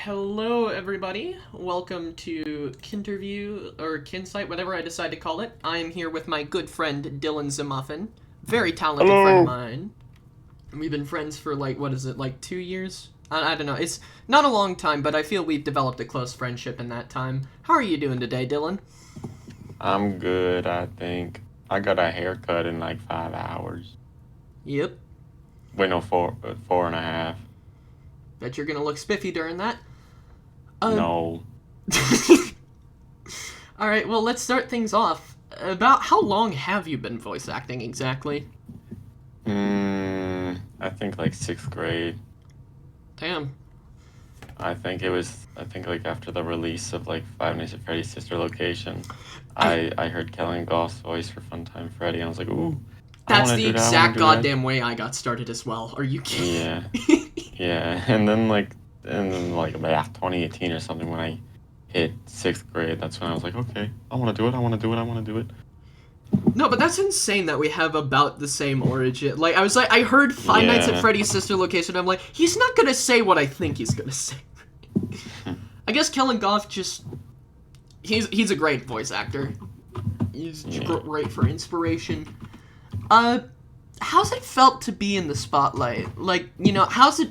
Hello, everybody. Welcome to Kinttyrview, or Kinsight, whatever I decide to call it. I am here with my good friend, DylanZeMuffin. Very talented friend of Hello. mine. We've been friends for, what is it, 2 years? I don't know. It's not a long time, but I feel we've developed a close friendship in that time. How are you doing today, Dylan? I'm good, I think. I got a haircut in like 5 hours. Yep. Wait, no, four and a half. Bet you're gonna look spiffy during that. Uh, No. Alright, well, let's start things off. About how long have you been voice acting exactly? I think like sixth grade. Damn. I think like after the release of like Five Nights at Freddy's Sister Location, I I heard Kellen Goff's voice for Funtime Freddy. And I was like, ooh, I That's want to the do that. I want exact to do that. goddamn way I got started as well. Are you Yeah, kidding? yeah. And then like 2018 or something when I hit sixth grade, that's when I was like, okay, I want to do it. I want to do it. I want to do it. No, but that's insane that we have about the same origin. I heard Five Nights at Yeah. Freddy's Sister Location. I'm like, he's not gonna say what I think he's gonna say. I guess Kellen Goff he's a great voice actor. He's Yeah. great for inspiration. How's it felt to be in the spotlight? How's it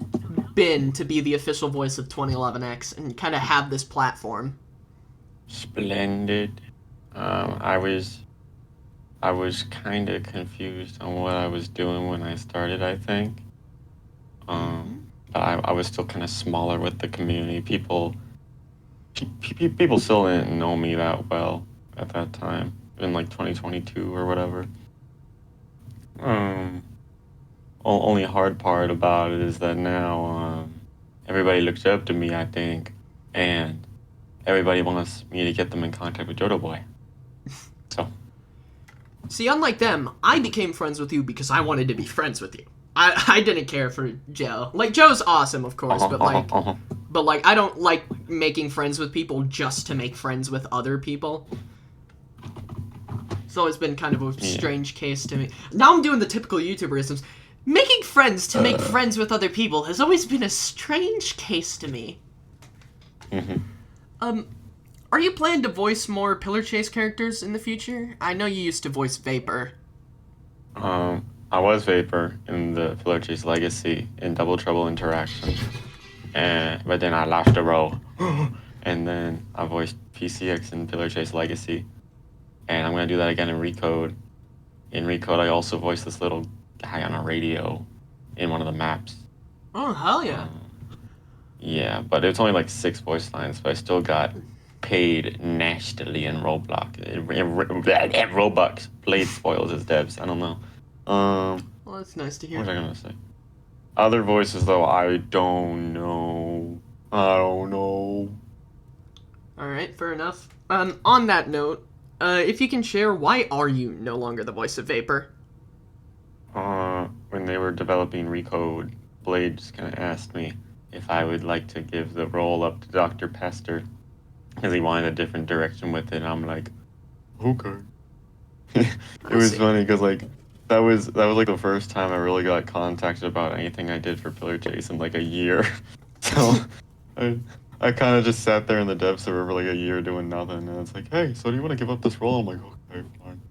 been to be the official voice of 2011X and kind of have this platform? Splendid. Um, I was I was kind of confused on what I was doing when I started, I think. But I was still kind of smaller with the community. People still didn't know me that well at that time, in like 2022 or whatever. Um, Only hard part about it is that now everybody looks up to me, I think, and everybody wants me to get them in contact with Jodo Boy. So, See, unlike them, I became friends with you because I wanted to be friends with you. I didn't care for Joe. Like, Joe's awesome, of course, but uh-huh. I don't like making friends with people just to make friends with other people. It's always been kind of a Yeah. strange case to me. Now I'm doing the typical YouTuberisms. Making friends to make friends with other people has always been a strange case to me. hmm Um, are you planning to voice more Pillar Chase characters in the future? I know you used to voice Vapor. I was Vapor in the Pillar Chase Legacy in Double Trouble Interaction, but then I lost a role, and then I voiced PCX in Pillar Chase Legacy, and I'm gonna do that again in Recode. In Recode, I also voiced this little guy on a radio in one of the maps. Oh, hell yeah. Yeah, but it's only like 6 voice lines, but I still got paid nastily in Roblox. Robux. Blade spoils his devs. I don't know. Well, that's nice to What was hear. I gonna say? Other voices though, I don't know. I don't know. Alright, fair enough. On that note, if you can share, why are you no longer the voice of Vapor? When they were developing Recode, Blade just kind of asked me if I would like to give the role up to Dr. Pester, because he wanted a different direction with it. And I'm like, okay. It I was see. funny because like that was like the first time I really got contacted about anything I did for Pillar Chase in like a year. So I I kind of just sat there in the dev server for like a year doing nothing, and it's like, hey, so do you want to give up this role? I'm like, okay, fine.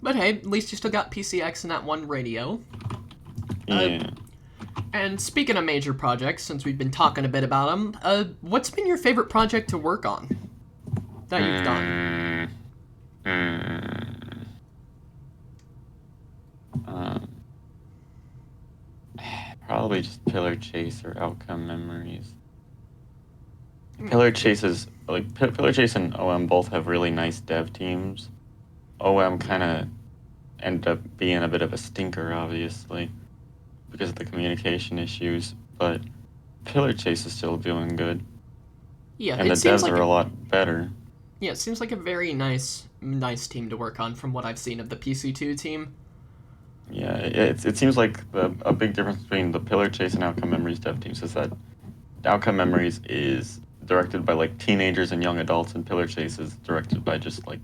But hey, at least you still got PCX in that one radio. Uh, Yeah. and speaking of major projects, since we've been talking a bit about them, what's been your favorite project to work on that you've done? Mm, mm, um, Probably just Pillar Chase or Outcome Memories. Pillar Chase is like Pillar Chase and OM both have really nice dev teams. OM kind of ended up being a bit of a stinker, obviously, because of the communication issues. But Pillar Chase is still doing good, Yeah, and the devs are a lot better. it seems like a very nice team to work on from what I've seen of the PC2 team. Yeah, it seems like a big difference between the Pillar Chase and Outcome Memories dev teams is that Outcome Memories is directed by like teenagers and young adults, and Pillar Chase is directed by just like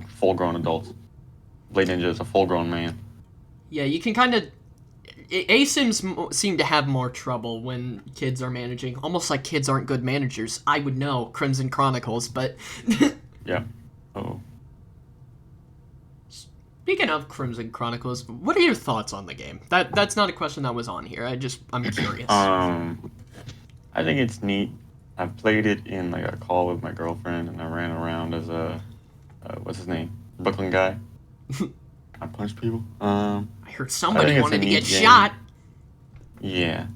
full-grown adults. Blade Ninja is a full-grown man. Yeah, you can kind of ASIMs seem to have more trouble when kids are managing. Almost like kids aren't good managers. I would know Crimson Chronicles, but... Yeah. Oh. Speaking of Crimson Chronicles, what are your thoughts on the game? That's not a question that was on here. I'm curious. I think it's neat. I've played it in like a call with my girlfriend, and I ran around as a what's his name, Brooklyn guy. I punch people. I heard somebody wanted to get game. shot. Yeah.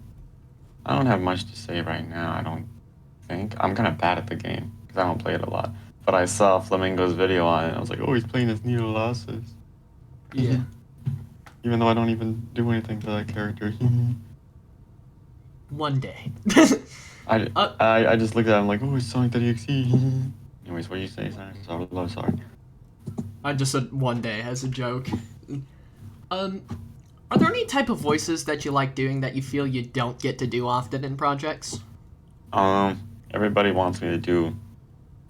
I don't have much to say right now. I don't think I'm kind of bad at the game because I don't play it a lot. But I saw Flamingo's video on it, and I was like, oh, he's playing as Neo Losses. Yeah. Even though I don't even do anything to that character. One day. I just looked at him like, oh, it's Sonic the EXE. Anyways, what do you say? Sorry. I just said one day as a joke. Are there any type of voices that you like doing that you feel you don't get to do often in projects? Everybody wants me to do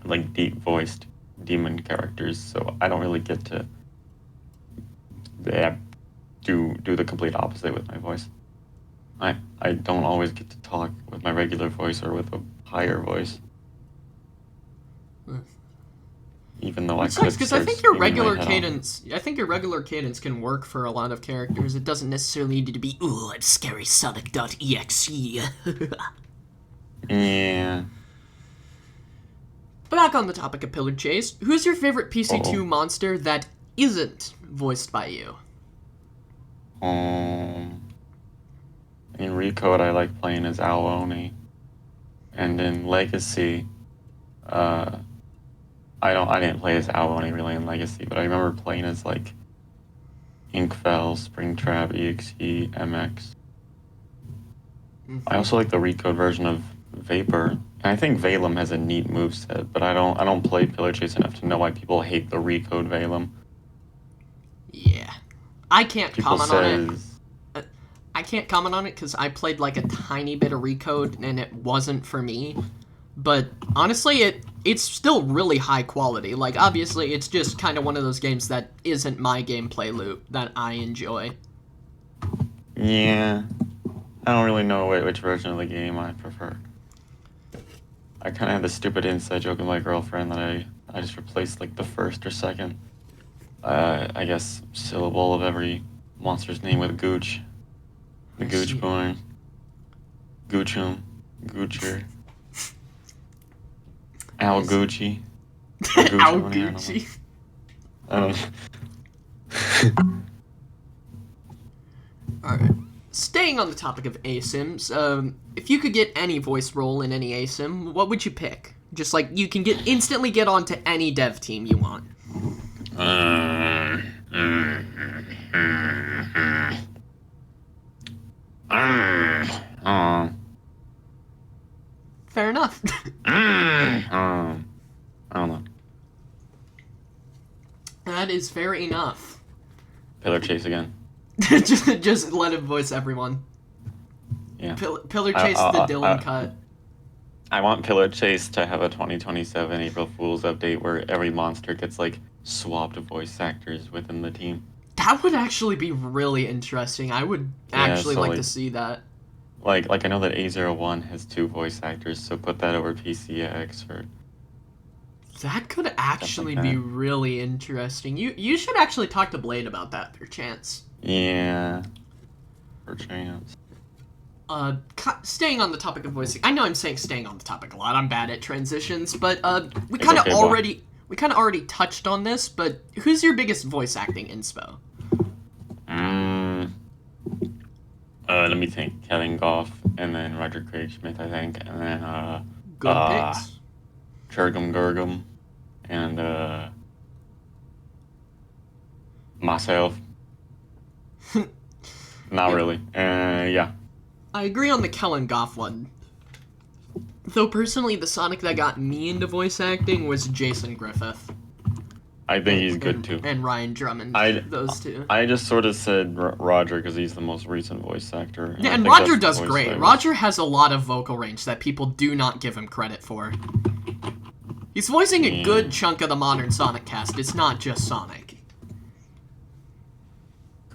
like deep voiced demon characters, so I don't really get to do the complete opposite with my voice. I don't always get to talk with my regular voice or with a higher voice. Even though I could. Because I think your regular cadence, can work for a lot of characters. It doesn't necessarily need to be, ooh, I'm scary Sonic.exe. Yeah. Back on the topic of Pillar Chase, who's your favorite PC2 monster that isn't voiced by you? In Recode, I like playing as Aloni, and in Legacy, I didn't play as Aloni really in Legacy, but I remember playing as like Inkfell, Springtrap, EXE, MX. I also like the Recode version of Vapor, and I think Valem has a neat moveset, but I don't play Pillar Chase enough to know why people hate the Recode Valem. Yeah, I can't comment on it. I can't comment on it because I played like a tiny bit of Recode and it wasn't for me. But honestly, it's still really high quality. Like, obviously, it's just kind of one of those games that isn't my gameplay loop that I enjoy. Yeah, I don't really know which version of the game I prefer. I kind of have this stupid inside joke with my girlfriend that I just replaced like the first or second, I guess, syllable of every monster's name with Gooch. The Gooch Born. Goochum. Goocher. Al Gucci. Al Gucci. I don't know. Alright. Staying on the topic of ASIMs, if you could get any voice role in any ASIM, what would you pick? Just like, you can instantly get onto any dev team you want. Fair enough. I don't know. That is fair enough. Pillar Chase again. just let him voice everyone. Yeah. Pillar Chase the Dylan cut. I want Pillar Chase to have a 2027 April Fool's update where every monster gets like swapped voice actors within the team. That would actually be really interesting. I would actually like to see that. Like I know that A01 has 2 voice actors, so put that over PCX or... That could actually be really interesting. You should actually talk to Blade about that per chance. Yeah. Per chance. Staying on the topic of voicing. I know I'm saying staying on the topic a lot. I'm bad at transitions, but we kind of already touched on this, but who's your biggest voice acting inspo? Let me think. Kevin Goff, and then Roger Craig Smith, I think, and then Good picks. Churgum Gurgum, and myself. Not really. Yeah. I agree on the Kellen Goff one. Though personally, the Sonic that got me into voice acting was Jason Griffith. I think he's good too. And Ryan Drummond, those two. I just sort of said Roger because he's the most recent voice actor. Yeah, and Roger does great. Roger has a lot of vocal range that people do not give him credit for. He's voicing a good chunk of the modern Sonic cast. It's not just Sonic.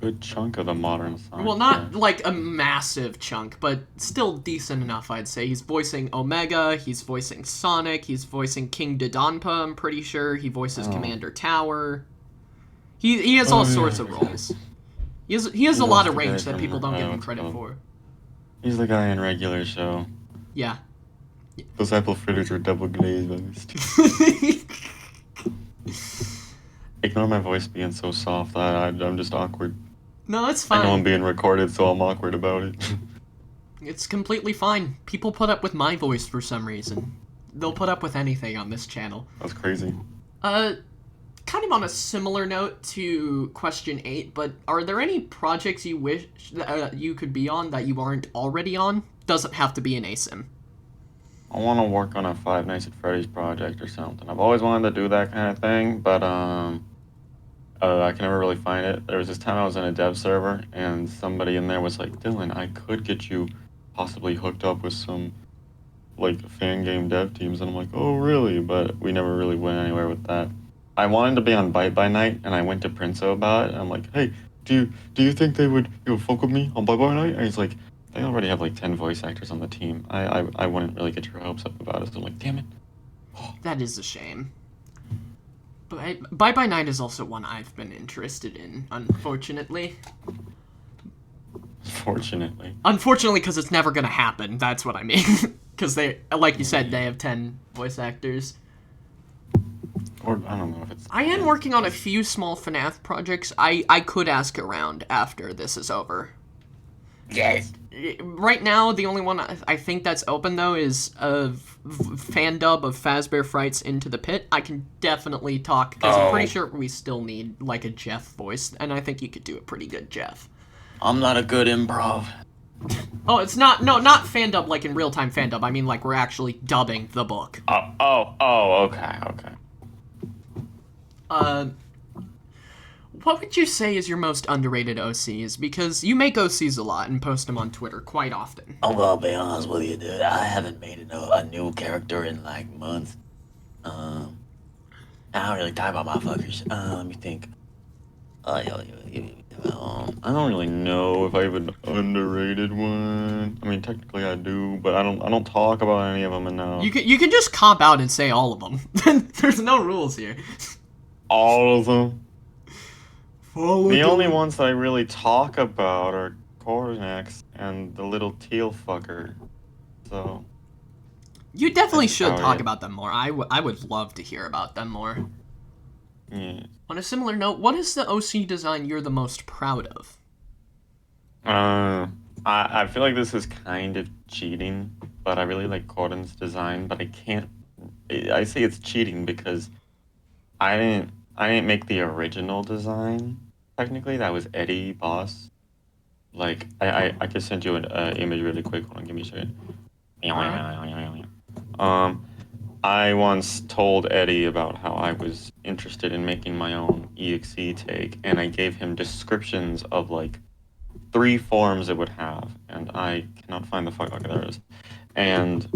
good chunk of the modern side. Well, not like a massive chunk, but still decent enough, I'd say. He's voicing Omega, he's voicing Sonic, he's voicing King Dodonpa, I'm pretty sure. He voices Commander Tower. He has all sorts of roles. He has a lot of range that people don't give him credit for. He's the guy in regular show. Yeah. Those apple fritters are double glazed. Ignore my voice being so soft. I'm just awkward. No, it's fine. I know I'm being recorded, so I'm awkward about it. It's completely fine. People put up with my voice for some reason. They'll put up with anything on this channel. That's crazy. Kind of on a similar note to question 8, but are there any projects you wish you could be on that you aren't already on? Doesn't have to be an ASIM. I want to work on a Five Nights at Freddy's project or something. I've always wanted to do that kind of thing, but I can never really find it. There was this time I was in a dev server, and somebody in there was like, Dylan, I could get you possibly hooked up with some, like, fan game dev teams. And I'm like, oh, really? But we never really went anywhere with that. I wanted to be on Bite by Night, and I went to Prinzo about it, and I'm like, hey, do you think they would fuck with me on Bite by Night? And he's like, they already have, like, 10 voice actors on the team. I wouldn't really get your hopes up about it, so I'm like, damn it. That is a shame. Bye Bye Night is also one I've been interested in, unfortunately. Unfortunately, because it's never gonna happen, that's what I mean. Because they, like you said, they have 10 voice actors. Or, I don't know if it's... I am working on a few small FNAF projects. I could ask around after this is over. Yes. Right now, the only one I think that's open, though, is a fan dub of Fazbear Frights Into the Pit. I can definitely talk, because I'm pretty sure we still need, like, a Jeff voice, and I think you could do a pretty good Jeff. I'm not a good improv. Oh, it's not, no, not fan dub like in real-time fan dub. I mean, like, we're actually dubbing the book. Okay. What would you say is your most underrated OCs? Because you make OCs a lot and post them on Twitter quite often. I'm gonna be honest with you, dude. I haven't made a new character in, like, months. I don't really talk about my fuckers. Let me think. I don't really know if I have an underrated one. I mean, technically I do, but I don't talk about any of them enough. You can just cop out and say all of them. There's no rules here. All of them? The only ones that I really talk about are Cornex and the little teal fucker. So... You definitely should talk about them more. I would love to hear about them more. Yeah. On a similar note, what is the OC design you're the most proud of? I feel like this is kind of cheating, but I really like Corden's design, but I can't... I say it's cheating because I didn't make the original design. Technically, that was Eddie Boss. Like, I could send you an image really quick. Hold on, give me a second. I once told Eddie about how I was interested in making my own EXE take, and I gave him descriptions of, like, 3 forms it would have, and I cannot find the fuck. Okay, there it is. And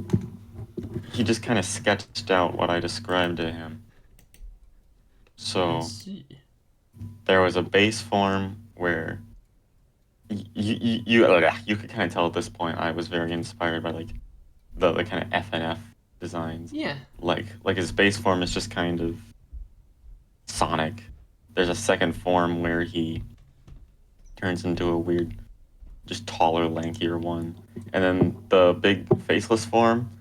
he just kind of sketched out what I described to him. So there was a base form where you could kind of tell at this point I was very inspired by, like, the kind of FNF designs. Yeah. Like his base form is just kind of Sonic. There's a second form where he turns into a weird, just taller, lankier one. And then the big faceless form,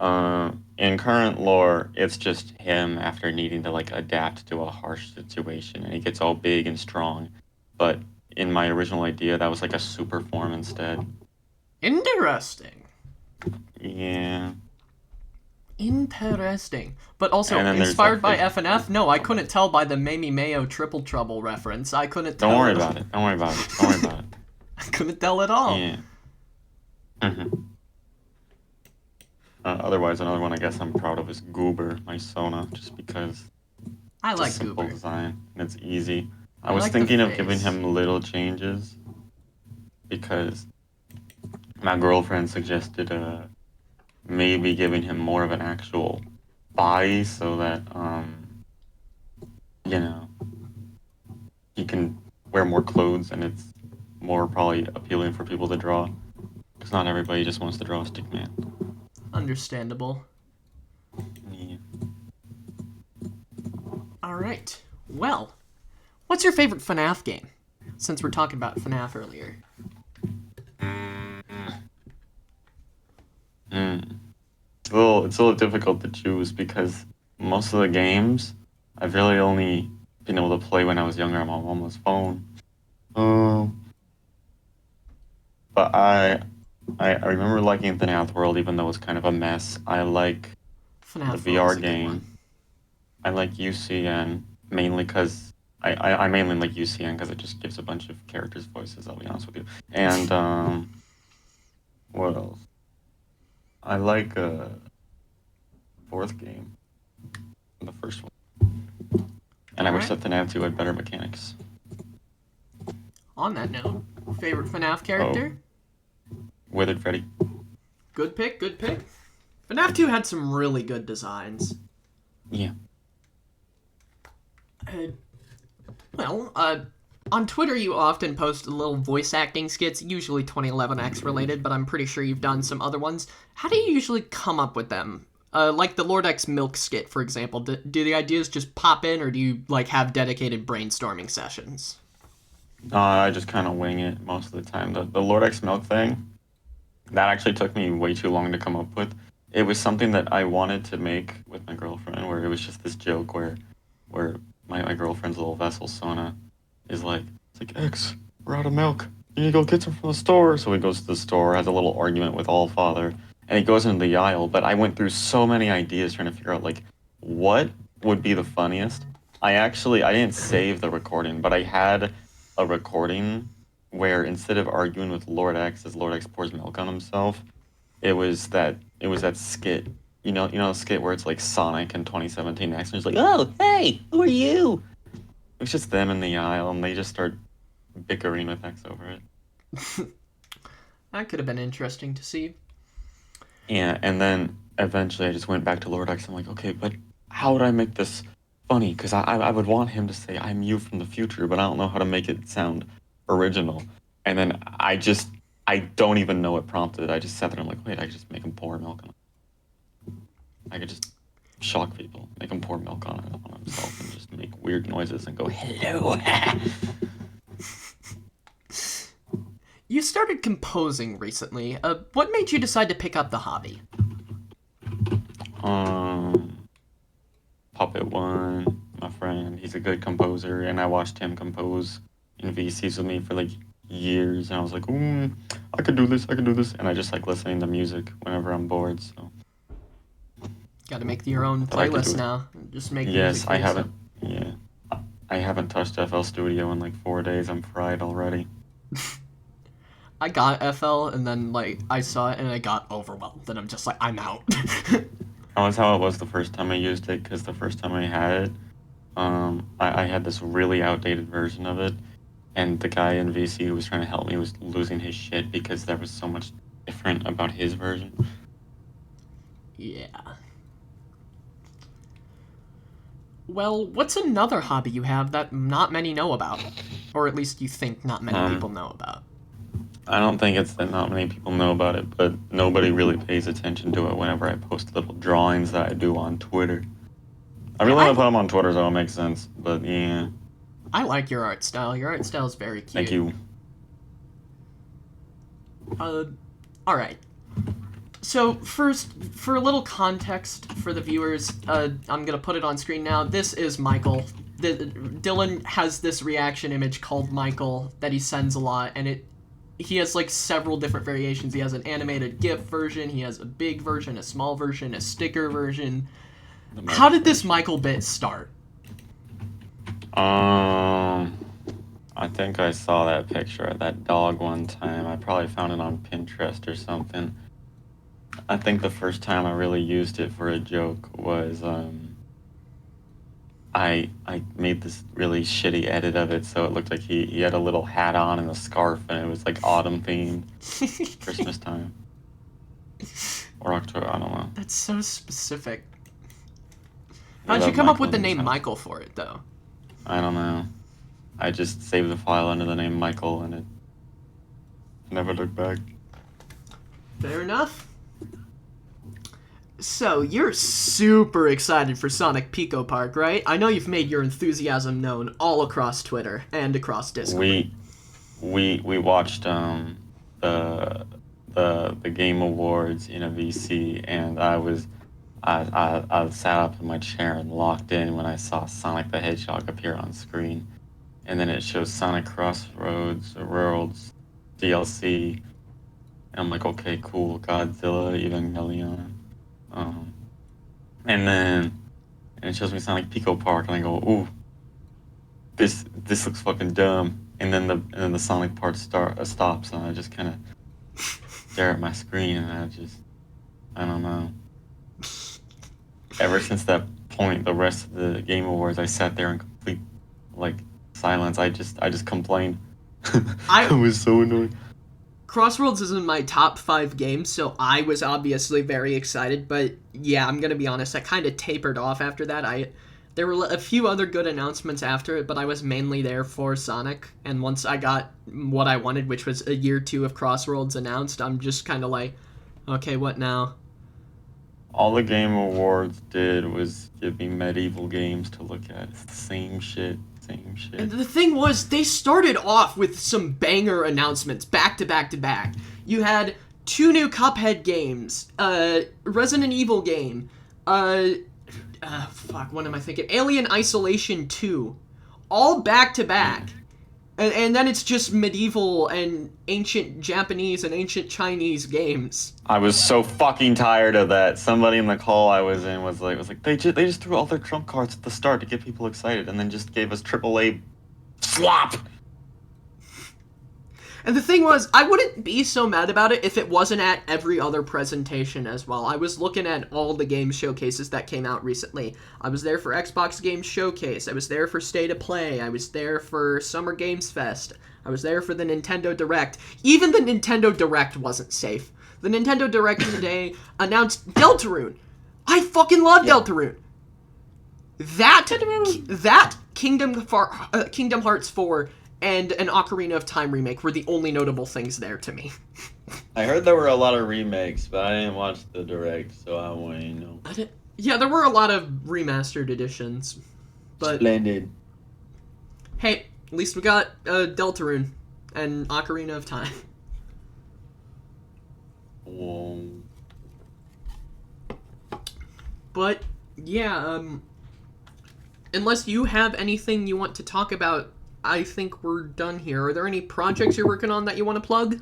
in current lore, it's just him after needing to, like, adapt to a harsh situation, and he gets all big and strong. But in my original idea, that was like a super form instead. Interesting. Yeah. Interesting. But also, inspired by FNF? No, I couldn't tell by the Mamie Mayo Triple Trouble reference. I couldn't tell. Don't worry about it. I couldn't tell at all. Yeah. Otherwise, another one I guess I'm proud of is Goober, my Sona, just because I like it's a simple Goober. design and it's easy. I I was like the thinking of face. giving him little changes because my girlfriend suggested maybe giving him more of an actual body so that you know, he can wear more clothes, and it's more probably appealing for people to draw. Because not everybody just wants to draw a stick man. Understandable. Yeah. All right. Well, what's your favorite FNAF game? Since we're talking about FNAF earlier. It's a little difficult to choose because most of the games I've really only been able to play when I was younger on my mama's phone. But I remember liking FNAF World, even though it was kind of a mess. I like FNAF the World VR is a good game. one. I like UCN mainly because I mainly like UCN because it just gives a bunch of characters voices. I'll be honest with you. And what else? I like fourth game, the first one, and I wish that FNAF 2 had better mechanics. On that note, favorite FNAF character? Withered Freddy. Good pick, good pick. FNAF 2 had some really good designs. Yeah. On Twitter you often post little voice acting skits, usually 2011X related, but I'm pretty sure you've done some other ones. How do you usually come up with them? Like the Lord X Milk skit, for example. Do the ideas just pop in, or do you like have dedicated brainstorming sessions? I just kind of wing it most of the time. The Lord X Milk thing, that actually took me way too long to come up with. It was something that I wanted to make with my girlfriend, where it was just this joke where my girlfriend's little vessel, Sona, is like, it's like, X, we're out of milk. You need to go get some from the store. So he goes to the store, has a little argument with Allfather, and he goes into the aisle. But I went through so many ideas trying to figure out, like, what would be the funniest. I didn't save the recording, but I had a recording where instead of arguing with Lord X as Lord X pours milk on himself, it was that skit. You know the skit where it's like Sonic and 2017 X, and he's like, oh, hey, who are you? It was just them in the aisle, and they just start bickering with X over it. That could have been interesting to see. Yeah, and then eventually I just went back to Lord X. I'm like, okay, but how would I make this funny? Because I would want him to say, I'm you from the future, but I don't know how to make it sound original. And then I don't even know what prompted it. I just sat there and I'm like, wait, I could just make him pour milk on it. I could just shock people, make him pour milk on himself and just make weird noises and go, hello. You started composing recently. What made you decide to pick up the hobby? Puppet One, my friend, he's a good composer, and I watched him compose in VCs with me for like years, and I was like, I could do this, and I just like listening to music whenever I'm bored, so. Got to make your own playlist now. Just make Yes, music. I haven't. Yeah, I haven't touched FL Studio in like 4 days. I'm fried already. I got FL, and then like I saw it, and I got overwhelmed. And I'm just like, I'm out. That was how it was the first time I used it, because the first time I had it, I had this really outdated version of it, and the guy in VC who was trying to help me was losing his shit because there was so much different about his version. Yeah. Well, what's another hobby you have that not many know about? Or at least you think not many people know about? I don't think it's that not many people know about it, but nobody really pays attention to it whenever I post little drawings that I do on Twitter. I really want to put them on Twitter so it makes sense, but yeah. I like your art style. Your art style is very cute. Thank you. Alright. So, first, for a little context for the viewers, I'm gonna put it on screen now. This is Michael. Dylan has this reaction image called Michael that he sends a lot, and he has, like, several different variations. He has an animated GIF version, he has a big version, a small version, a sticker version. How did this Michael bit start? I think I saw that picture of that dog one time. I probably found it on Pinterest or something. I think the first time I really used it for a joke was, I made this really shitty edit of it so it looked like he had a little hat on and a scarf, and it was like autumn themed, Christmas time. Or October, I don't know. That's so specific. How'd you come up with the name Michael for it, though? I don't know. I just saved the file under the name Michael, and it never looked back. Fair enough. So, you're super excited for Sonic Pico Park, right? I know you've made your enthusiasm known all across Twitter and across Discord. We watched the Game Awards in a VC, and I sat up in my chair and locked in when I saw Sonic the Hedgehog appear on screen, and then it shows Sonic Crossroads Worlds DLC, and I'm like, okay, cool, Godzilla, Evangelion. And it shows me Sonic Pico Park, and I go, ooh, this looks fucking dumb. And then the Sonic part stops, and I just kind of stare at my screen, and I don't know. Ever since that point, the rest of the Game Awards, I sat there in complete silence. I just complained. I was so annoyed. Crossroads is in my top 5 games, so I was obviously very excited, but yeah, I'm gonna be honest, I kind of tapered off after that. There were a few other good announcements after it, but I was mainly there for Sonic, and once I got what I wanted, which was a year 2 of Crossroads announced, I'm just kind of like, okay, what now? All the Game Awards did was give me medieval games to look at. It's the same shit. And the thing was, they started off with some banger announcements, back to back to back. You had 2 new Cuphead games, Resident Evil game, what am I thinking? Alien Isolation 2. All back to back. And then it's just medieval and ancient Japanese and ancient Chinese games. I was so fucking tired of that. Somebody in the call I was in was like, they just threw all their trump cards at the start to get people excited, and then just gave us AAA slop. And the thing was, I wouldn't be so mad about it if it wasn't at every other presentation as well. I was looking at all the game showcases that came out recently. I was there for Xbox Games Showcase. I was there for State of Play. I was there for Summer Games Fest. I was there for the Nintendo Direct. Even the Nintendo Direct wasn't safe. The Nintendo Direct today announced Deltarune. I fucking love Deltarune. That Kingdom Hearts 4 and an Ocarina of Time remake were the only notable things there to me. I heard there were a lot of remakes, but I didn't watch the Direct, so I wouldn't know. Yeah, there were a lot of remastered editions. But Splendid. hey, at least we got Deltarune and Ocarina of Time. Whoa. But, yeah, unless you have anything you want to talk about, I think we're done here. Are there any projects you're working on that you want to plug?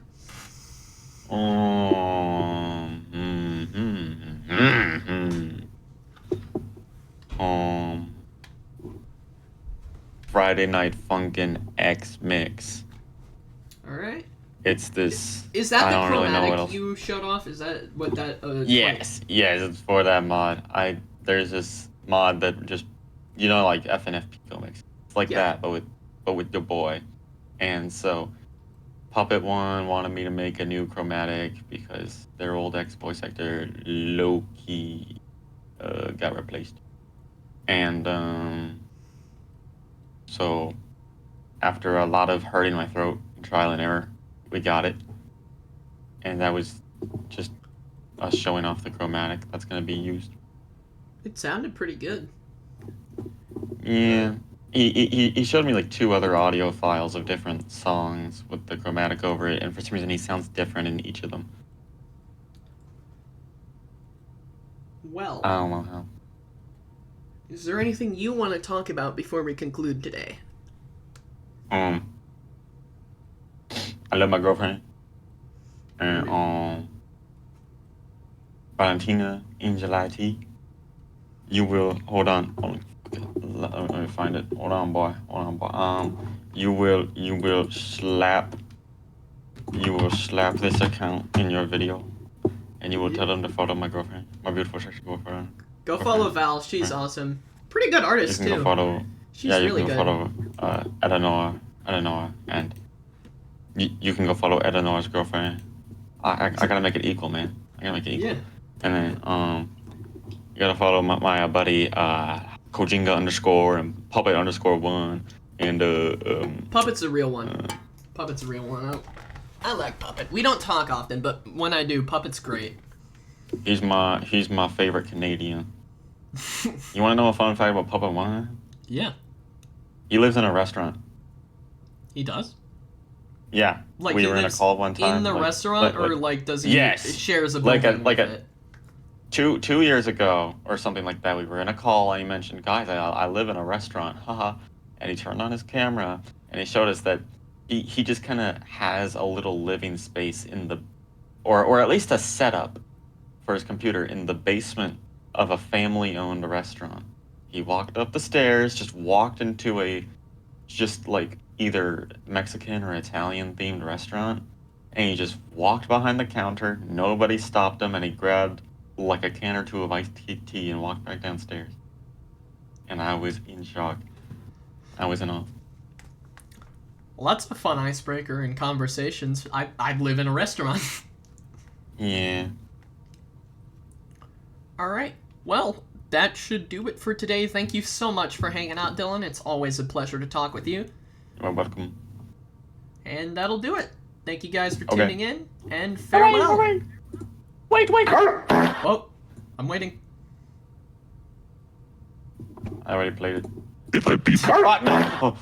Friday Night Funkin' X Mix. Alright. It's this. Is that I the don't really know what chromatic else. you showed off? Is that what that... Yes, it's for that mod. There's this mod that just, like FNF Pico Mix. It's like that, but with your boy. And so Puppet One wanted me to make a new chromatic because their old ex-voice actor low-key got replaced. And so after a lot of hurting my throat, trial and error, we got it. And that was just us showing off the chromatic that's going to be used. It sounded pretty good. Yeah. He showed me like 2 other audio files of different songs with the chromatic over it, and for some reason he sounds different in each of them. Well, I don't know how. is there anything you want to talk about before we conclude today? I love my girlfriend. And Valentina in July T. You will hold on. Let me find it. Hold on, boy. You will slap this account in your video, and you will tell them to follow my girlfriend, my beautiful sexy girlfriend. Go follow Val. She's awesome. Pretty good artist You can too. go follow. She's you really can good. go follow Eleanor, and you can go follow Eleanor's girlfriend. I gotta make it equal, man. I gotta make it equal. Yeah. And then you gotta follow my buddy Kojinga _ and Puppet _ 1, And Puppet's a real one. Puppet's a real one. I like Puppet. We don't talk often, but when I do, Puppet's great. he's my favorite Canadian. You want to know a fun fact about Puppet One? Yeah, He lives in a restaurant. he does. Yeah, Like we he were in a lives call one time. in the restaurant, or like does he Yes. shares a Like building a- with like a- it? 2 years ago or something like that, we were in a call and he mentioned, guys, I live in a restaurant, haha. And he turned on his camera and he showed us that he just kind of has a little living space in the, or at least a setup for his computer in the basement of a family-owned restaurant. He walked up the stairs, just walked into a, just like either Mexican or Italian themed restaurant, and he just walked behind the counter. Nobody stopped him, and he grabbed like a can or two of iced tea and walked back downstairs. And I was in shock. I was in awe. Well, that's a fun icebreaker in conversations. I live in a restaurant. Yeah. All right. Well, that should do it for today. Thank you so much for hanging out, Dylan. It's always a pleasure to talk with you. You're welcome. And that'll do it. Thank you guys for Okay. tuning in, and farewell. Wait. Whoa, I'm waiting. I already played it. If I beat Oh, no.